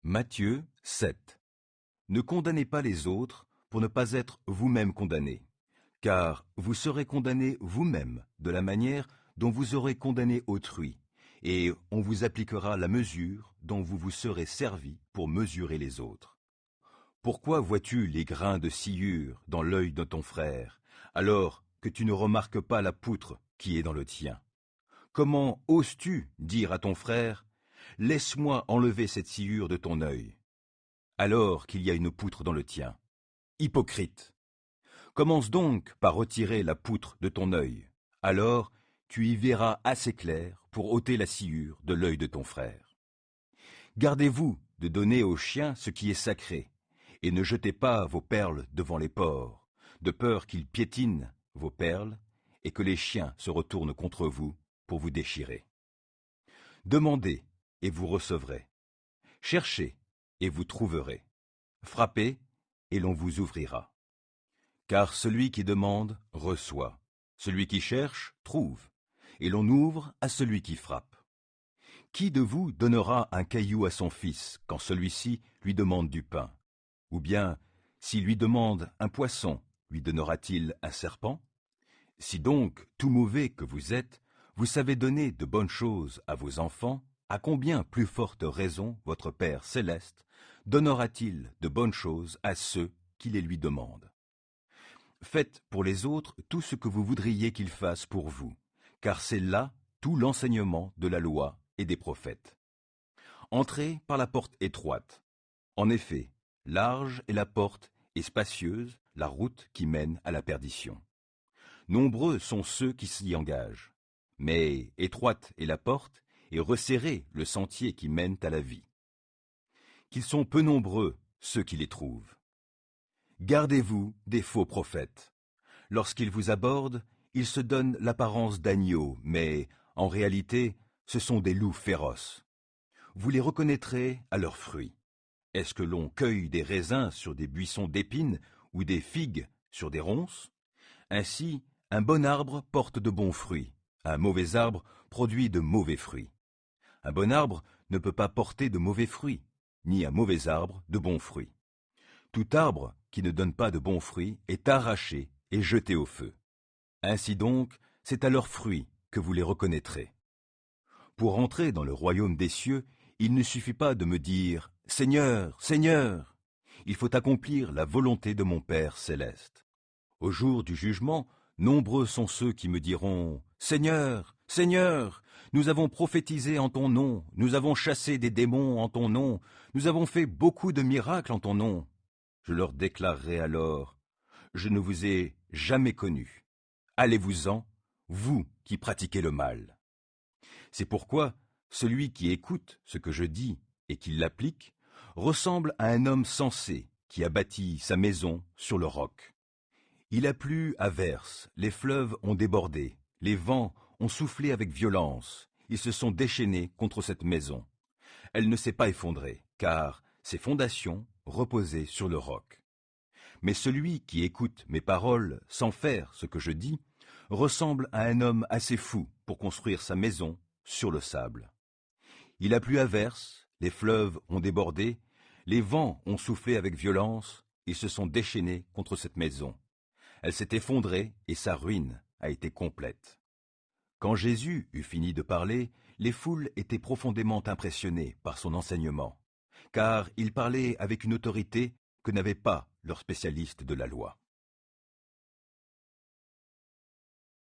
Matthieu 7. Ne condamnez pas les autres pour ne pas être vous-même condamnés, car vous serez condamnés vous-même de la manière dont vous aurez condamné autrui, et on vous appliquera la mesure dont vous vous serez servi pour mesurer les autres. Pourquoi vois-tu les grains de sciure dans l'œil de ton frère, alors que tu ne remarques pas la poutre qui est dans le tien? Comment oses-tu dire à ton frère, « Laisse-moi enlever cette sciure de ton œil », alors qu'il y a une poutre dans le tien? Hypocrite! Commence donc par retirer la poutre de ton œil, alors tu y verras assez clair pour ôter la sciure de l'œil de ton frère. Gardez-vous de donner aux chiens ce qui est sacré, et ne jetez pas vos perles devant les porcs, de peur qu'ils piétinent vos perles, et que les chiens se retournent contre vous pour vous déchirer. Demandez, et vous recevrez. Cherchez, et vous trouverez. Frappez, et l'on vous ouvrira. Car celui qui demande, reçoit. Celui qui cherche, trouve. Et l'on ouvre à celui qui frappe. Qui de vous donnera un caillou à son fils quand celui-ci lui demande du pain? Ou bien, s'il lui demande un poisson, lui donnera-t-il un serpent? Si donc, tout mauvais que vous êtes, vous savez donner de bonnes choses à vos enfants, à combien plus forte raison votre Père céleste donnera-t-il de bonnes choses à ceux qui les lui demandent? Faites pour les autres tout ce que vous voudriez qu'ils fassent pour vous, car c'est là tout l'enseignement de la loi et des prophètes. Entrez par la porte étroite. En effet, large est la porte et spacieuse la route qui mène à la perdition. Nombreux sont ceux qui s'y engagent, mais étroite est la porte et resserré le sentier qui mène à la vie. Qu'ils sont peu nombreux ceux qui les trouvent. Gardez-vous des faux prophètes. Lorsqu'ils vous abordent, ils se donnent l'apparence d'agneaux, mais en réalité, ce sont des loups féroces. Vous les reconnaîtrez à leurs fruits. Est-ce que l'on cueille des raisins sur des buissons d'épines ou des figues sur des ronces? Ainsi, un bon arbre porte de bons fruits, un mauvais arbre produit de mauvais fruits. Un bon arbre ne peut pas porter de mauvais fruits, ni un mauvais arbre de bons fruits. Tout arbre qui ne donne pas de bons fruits est arraché et jeté au feu. Ainsi donc, c'est à leurs fruits que vous les reconnaîtrez. Pour entrer dans le royaume des cieux, il ne suffit pas de me dire « Seigneur, Seigneur !» Il faut accomplir la volonté de mon Père céleste. Au jour du jugement, nombreux sont ceux qui me diront « Seigneur, Seigneur, nous avons prophétisé en ton nom, nous avons chassé des démons en ton nom, nous avons fait beaucoup de miracles en ton nom. » Je leur déclarerai alors « Je ne vous ai jamais connus. Allez-vous-en, vous qui pratiquez le mal. » C'est pourquoi celui qui écoute ce que je dis et qui l'applique ressemble à un homme sensé qui a bâti sa maison sur le roc. Il a plu à verse, les fleuves ont débordé, les vents ont soufflé avec violence, ils se sont déchaînés contre cette maison. Elle ne s'est pas effondrée, car ses fondations reposaient sur le roc. Mais celui qui écoute mes paroles sans faire ce que je dis ressemble à un homme assez fou pour construire sa maison sur le sable. Il a plu à verse, les fleuves ont débordé, les vents ont soufflé avec violence, ils se sont déchaînés contre cette maison. Elle s'est effondrée et sa ruine a été complète. Quand Jésus eut fini de parler, les foules étaient profondément impressionnées par son enseignement, car il parlait avec une autorité que n'avaient pas leurs spécialistes de la loi.